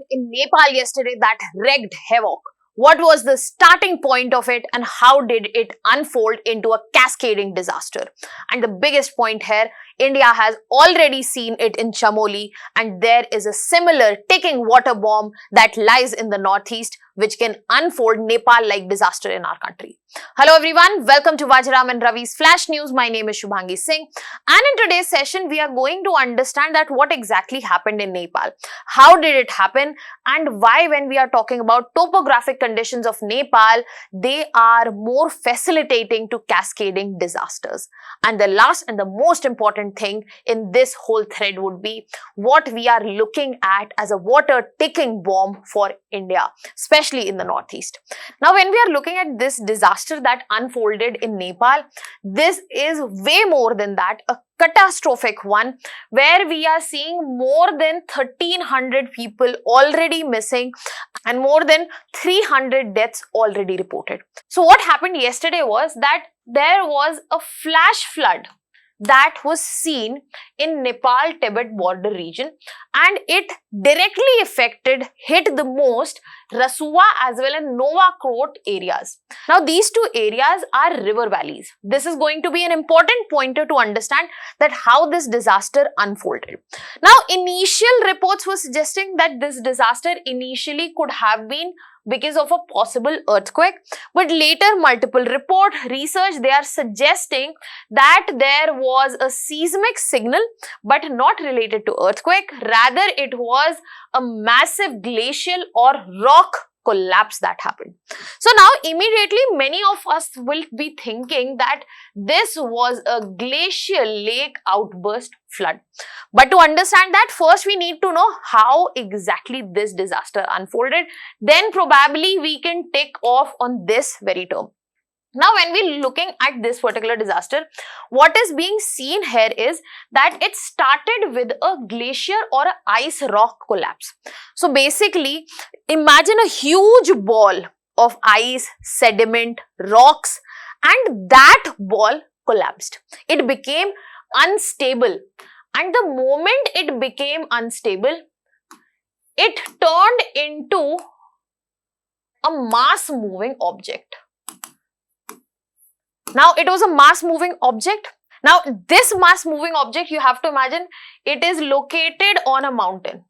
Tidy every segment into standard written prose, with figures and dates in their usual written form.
in Nepal yesterday that wreaked havoc? What was the starting point of it and how did it unfold into a cascading disaster? And the biggest point here, India has already seen it in Chamoli, and there is a similar ticking water bomb that lies in the northeast which can unfold Nepal-like disaster in our country. Hello everyone, welcome to Vajiram and Ravi's Flash News. My name is Shubhangi Singh, and in today's session we are going to understand that what exactly happened in Nepal, how did it happen, and why when we are talking about topographic conditions of Nepal, they are more facilitating to cascading disasters. And the last and the most important thing in this whole thread would be what we are looking at as a water ticking bomb for India, especially in the northeast. Now, when we are looking at this disaster that unfolded in Nepal, this is way more than that, a catastrophic one, where we are seeing more than 1,300 people already missing and more than 300 deaths already reported. So what happened yesterday was that there was a flash flood that was seen in Nepal-Tibet border region, and it directly hit the most Rasuwa as well as Novakot areas. Now these two areas are river valleys. This is going to be an important pointer to understand that how this disaster unfolded. Now initial reports were suggesting that this disaster initially could have been because of a possible earthquake, but later multiple research they are suggesting that there was a seismic signal but not related to earthquake, rather it was a massive glacial or rock collapse that happened. So now immediately many of us will be thinking that this was a glacial lake outburst flood. But to understand that, first we need to know how exactly this disaster unfolded. Then probably we can tick off on this very term. Now when we're looking at this particular disaster, what is being seen here is that it started with a glacier or an ice rock collapse. So basically, imagine a huge ball of ice, sediment, rocks, and that ball collapsed. It became unstable, and the moment it became unstable, it turned into a mass moving object. Now it was a mass moving object. Now this mass moving object, you have to imagine, it is located on a mountain.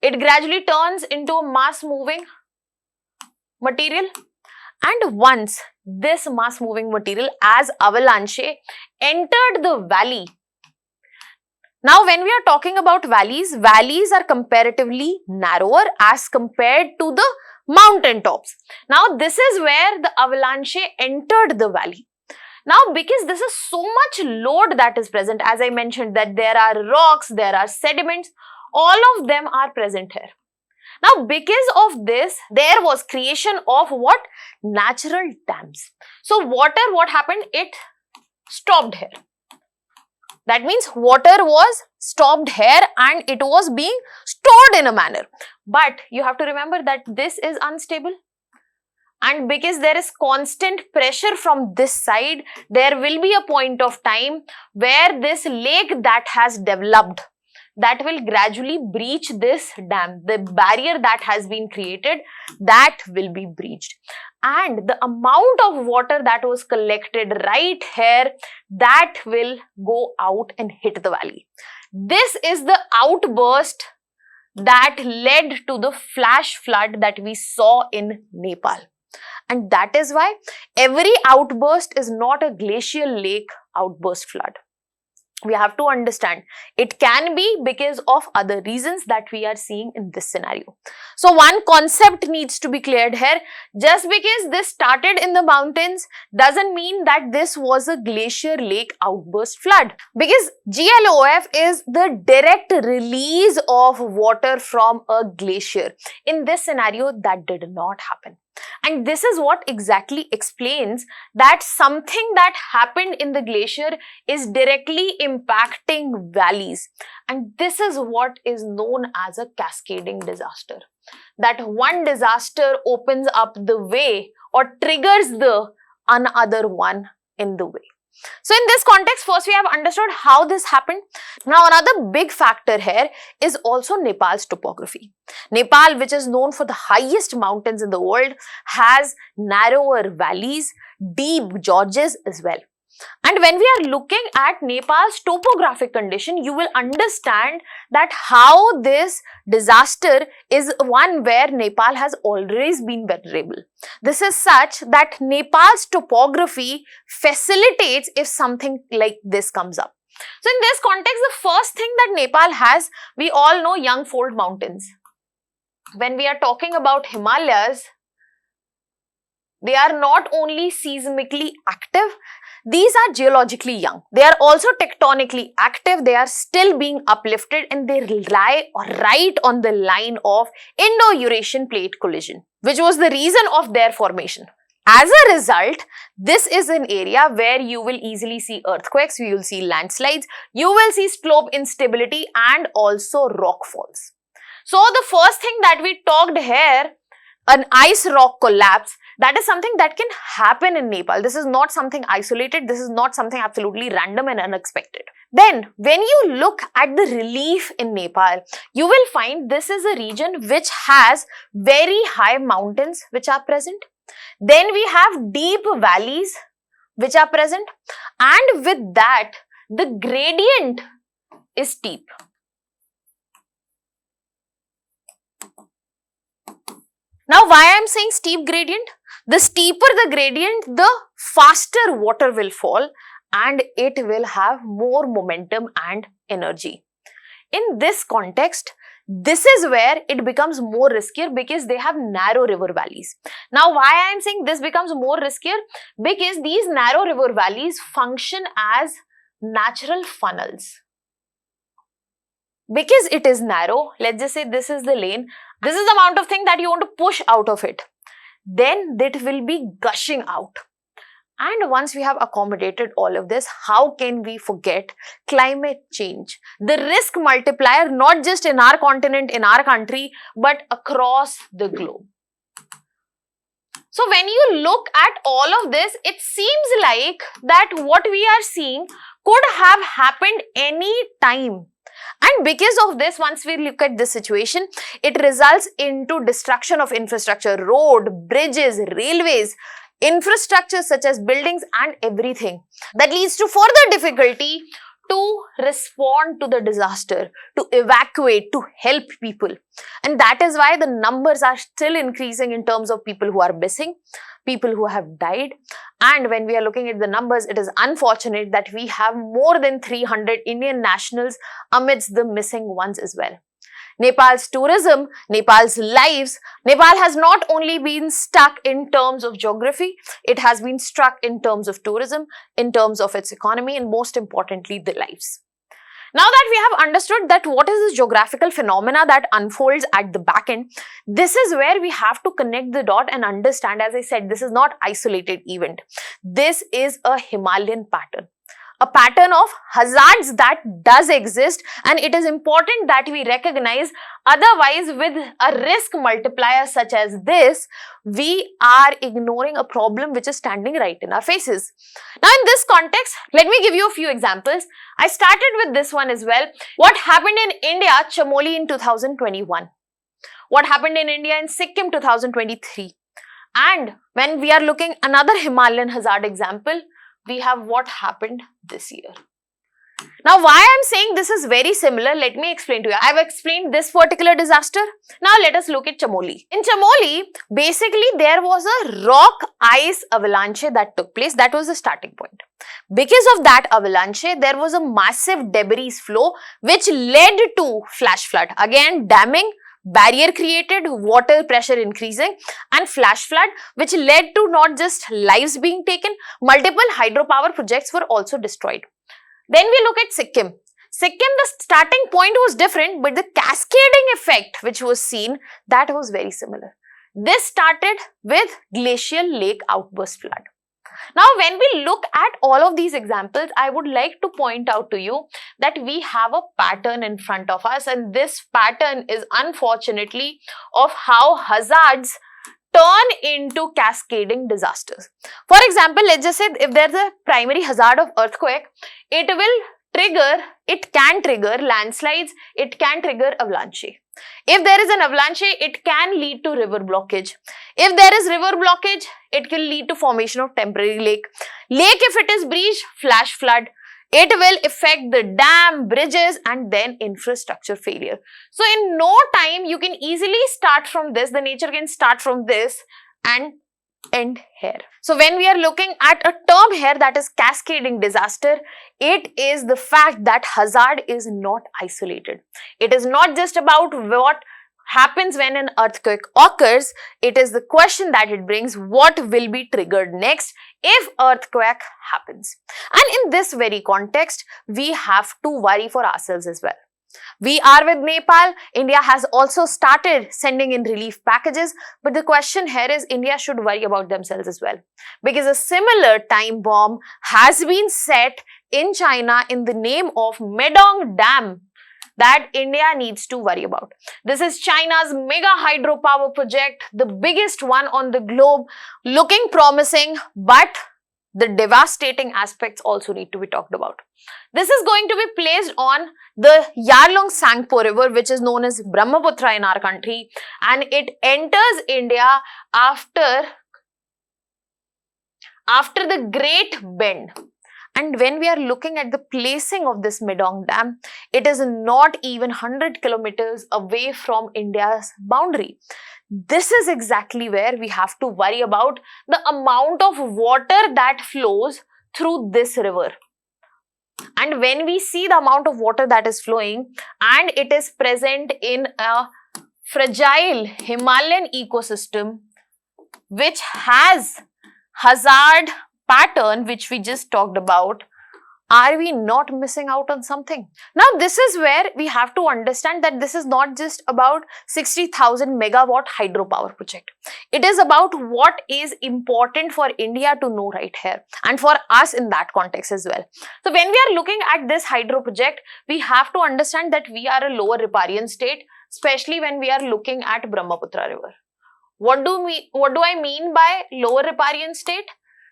It gradually turns into a mass moving material, and once this mass moving material as avalanche entered the valley. Now when we are talking about valleys are comparatively narrower as compared to the mountain tops. Now this is where the avalanche entered the valley. Now because this is so much load that is present, as I mentioned that there are rocks, there are sediments, all of them are present here. Now because of this, there was creation of what? Natural dams. So water, what happened? It stopped here. That means water was stopped here and it was being stored in a manner. But you have to remember that this is unstable. And because there is constant pressure from this side, there will be a point of time where this lake that has developed, that will gradually breach this dam. The barrier that has been created, that will be breached. And the amount of water that was collected right here, that will go out and hit the valley. This is the outburst that led to the flash flood that we saw in Nepal. And that is why every outburst is not a glacial lake outburst flood. We have to understand it can be because of other reasons that we are seeing in this scenario. So one concept needs to be cleared here. Just because this started in the mountains doesn't mean that this was a glacier lake outburst flood, because GLOF is the direct release of water from a glacier. In this scenario, that did not happen. And this is what exactly explains that something that happened in the glacier is directly impacting valleys. And this is what is known as a cascading disaster. That one disaster opens up the way or triggers the another one in the way. So in this context, first we have understood how this happened. Now another big factor here is also Nepal's topography. Nepal, which is known for the highest mountains in the world, has narrower valleys, deep gorges as well. And when we are looking at Nepal's topographic condition, you will understand that how this disaster is one where Nepal has always been vulnerable. This is such that Nepal's topography facilitates if something like this comes up. So in this context, the first thing that Nepal has, we all know young fold mountains. When we are talking about Himalayas, they are not only seismically active, these are geologically young. They are also tectonically active. They are still being uplifted and they lie right on the line of Indo-Eurasian plate collision, which was the reason of their formation. As a result, this is an area where you will easily see earthquakes, you will see landslides, you will see slope instability and also rock falls. So the first thing that we talked here, an ice rock collapse, that is something that can happen in Nepal. This is not something isolated. This is not something absolutely random and unexpected. Then, when you look at the relief in Nepal, you will find this is a region which has very high mountains which are present. Then we have deep valleys which are present. And with that, the gradient is steep. Now, why I am saying steep gradient? The steeper the gradient, the faster water will fall and it will have more momentum and energy. In this context, this is where it becomes more riskier because they have narrow river valleys. Now, why I am saying this becomes more riskier? Because these narrow river valleys function as natural funnels. Because it is narrow, let's just say this is the lane, this is the amount of thing that you want to push out of it. Then it will be gushing out. And once we have accommodated all of this, how can we forget climate change? The risk multiplier, not just in our continent, in our country, but across the globe. So when you look at all of this, it seems like that what we are seeing could have happened any time. And because of this, once we look at this situation, it results into destruction of infrastructure, road, bridges, railways, infrastructure such as buildings and everything. That leads to further difficulty to respond to the disaster, to evacuate, to help people. And that is why the numbers are still increasing in terms of people who are missing, people who have died. And when we are looking at the numbers, it is unfortunate that we have more than 300 Indian nationals amidst the missing ones as well. Nepal's tourism, Nepal's lives, Nepal has not only been stuck in terms of geography, it has been stuck in terms of tourism, in terms of its economy, and most importantly, the lives. Now that we have understood that what is this geographical phenomena that unfolds at the back end, this is where we have to connect the dot and understand, as I said, this is not isolated event. This is a Himalayan pattern. A pattern of hazards that does exist, and it is important that we recognize. Otherwise, with a risk multiplier such as this, we are ignoring a problem which is standing right in our faces. Now, in this context, let me give you a few examples. I started with this one as well. What happened in India, Chamoli in 2021? What happened in India in Sikkim 2023? And when we are looking another Himalayan hazard example, we have what happened this year. Now, why I'm saying this is very similar, let me explain to you. I've explained this particular disaster. Now, let us look at Chamoli. In Chamoli, basically, there was a rock ice avalanche that took place. That was the starting point. Because of that avalanche, there was a massive debris flow which led to flash flood. Again, damming, barrier created, water pressure increasing, and flash flood, which led to not just lives being taken, multiple hydropower projects were also destroyed. Then we look at Sikkim. Sikkim, the starting point was different, but the cascading effect which was seen, that was very similar. This started with glacial lake outburst flood. Now, when we look at all of these examples, I would like to point out to you that we have a pattern in front of us, and this pattern is unfortunately of how hazards turn into cascading disasters. For example, let's just say if there's a primary hazard of earthquake, it can trigger landslides, it can trigger avalanche. If there is an avalanche, it can lead to river blockage. If there is river blockage, it will lead to formation of temporary lake. Lake, if it is breached, flash flood. It will affect the dam, bridges, and then infrastructure failure. So in no time, you can easily start from this. The nature can start from this and end here. So when we are looking at a term here that is cascading disaster, it is the fact that hazard is not isolated. It is not just about what happens when an earthquake occurs. It is the question that it brings: what will be triggered next if earthquake happens? And in this very context, we have to worry for ourselves as well. We are with Nepal. India has also started sending in relief packages, but the question here is India should worry about themselves as well, because a similar time bomb has been set in China in the name of Medog Dam that India needs to worry about. This is China's mega hydropower project, the biggest one on the globe, looking promising, but the devastating aspects also need to be talked about. This is going to be placed on the Yarlung Tsangpo river, which is known as Brahmaputra in our country, and it enters India after the Great Bend. And when we are looking at the placing of this Medog Dam, it is not even 100 kilometers away from India's boundary. This is exactly where we have to worry about the amount of water that flows through this river. And when we see the amount of water that is flowing and it is present in a fragile Himalayan ecosystem which has hazard pattern which we just talked about, are we not missing out on something? Now, this is where we have to understand that this is not just about 60,000 megawatt hydropower project. It is about what is important for India to know right here and for us in that context as well. So, when we are looking at this hydro project, we have to understand that we are a lower riparian state, especially when we are looking at Brahmaputra river. What do I mean by lower riparian state?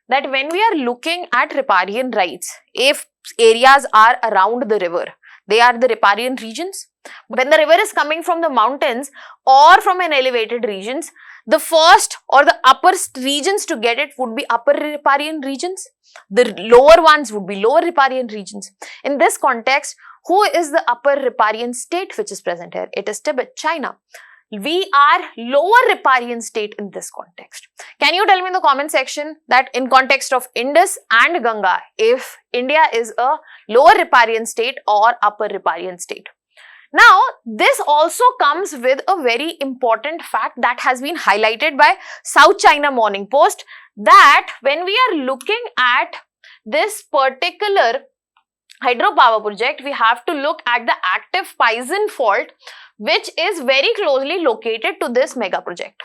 That when we are looking at riparian rights, if areas are around the river, they are the riparian regions. When the river is coming from the mountains or from an elevated regions, the first or the upper regions to get it would be upper riparian regions. The lower ones would be lower riparian regions. In this context, who is the upper riparian state which is present here? It is Tibet, China. We are lower riparian state in this context. Can you tell me in the comment section that in context of Indus and Ganga, if India is a lower riparian state or upper riparian state? Now, this also comes with a very important fact that has been highlighted by South China Morning Post, that when we are looking at this particular hydropower project, we have to look at the active Paisan fault, which is very closely located to this mega project.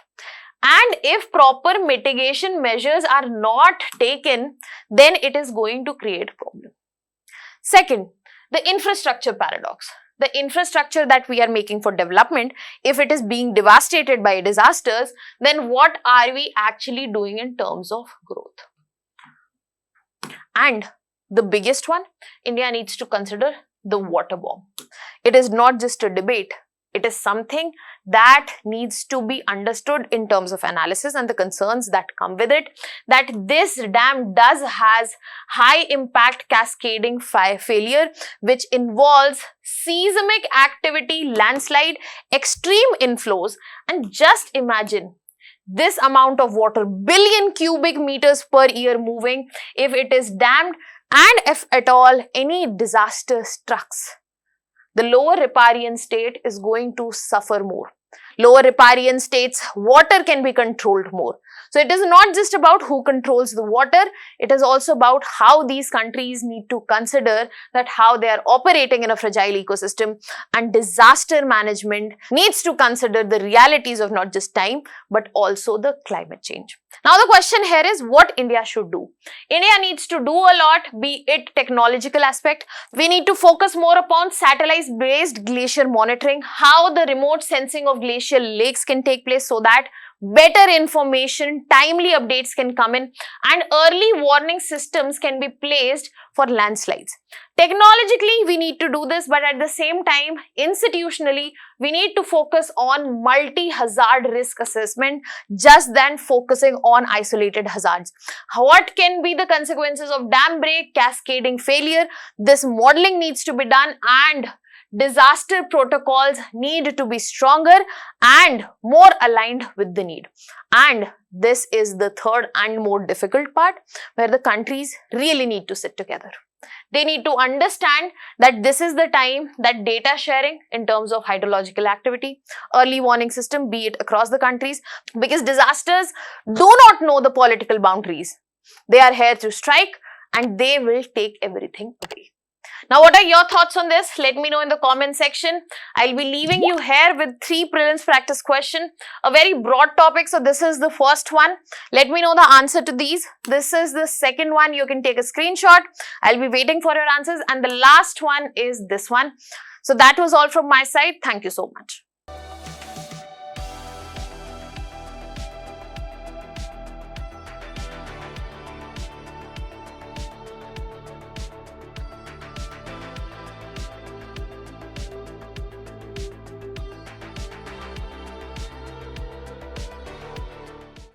And if proper mitigation measures are not taken, then it is going to create a problem. Second, the infrastructure paradox. The infrastructure that we are making for development, if it is being devastated by disasters, then what are we actually doing in terms of growth? And the biggest one, India needs to consider the water bomb. It is not just a debate. It is something that needs to be understood in terms of analysis and the concerns that come with it, that this dam has high impact cascading failure, which involves seismic activity, landslide, extreme inflows, and just imagine this amount of water, billion cubic meters per year moving, if it is dammed and if at all any disaster strikes, the lower riparian state is going to suffer more. Lower riparian states, water can be controlled more. So it is not just about who controls the water, it is also about how these countries need to consider that how they are operating in a fragile ecosystem, and disaster management needs to consider the realities of not just time but also the climate change. Now the question here is what India should do. India needs to do a lot, be it technological aspect. We need to focus more upon satellite-based glacier monitoring, how the remote sensing of glacial lakes can take place so that better information, timely updates can come in, and early warning systems can be placed for landslides. Technologically, we need to do this, but at the same time, institutionally, we need to focus on multi-hazard risk assessment just than focusing on isolated hazards. What can be the consequences of dam break, cascading failure? This modeling needs to be done, and disaster protocols need to be stronger and more aligned with the need. And this is the third and more difficult part, where the countries really need to sit together. They need to understand that this is the time that data sharing in terms of hydrological activity, early warning system, be it across the countries, because disasters do not know the political boundaries. They are here to strike, and they will take everything away. Now, what are your thoughts on this? Let me know in the comment section. I'll be leaving you here with 3 prelims practice questions, a very broad topic. So this is the first one. Let me know the answer to these. This is the second one. You can take a screenshot. I'll be waiting for your answers. And the last one is this one. So that was all from my side. Thank you so much.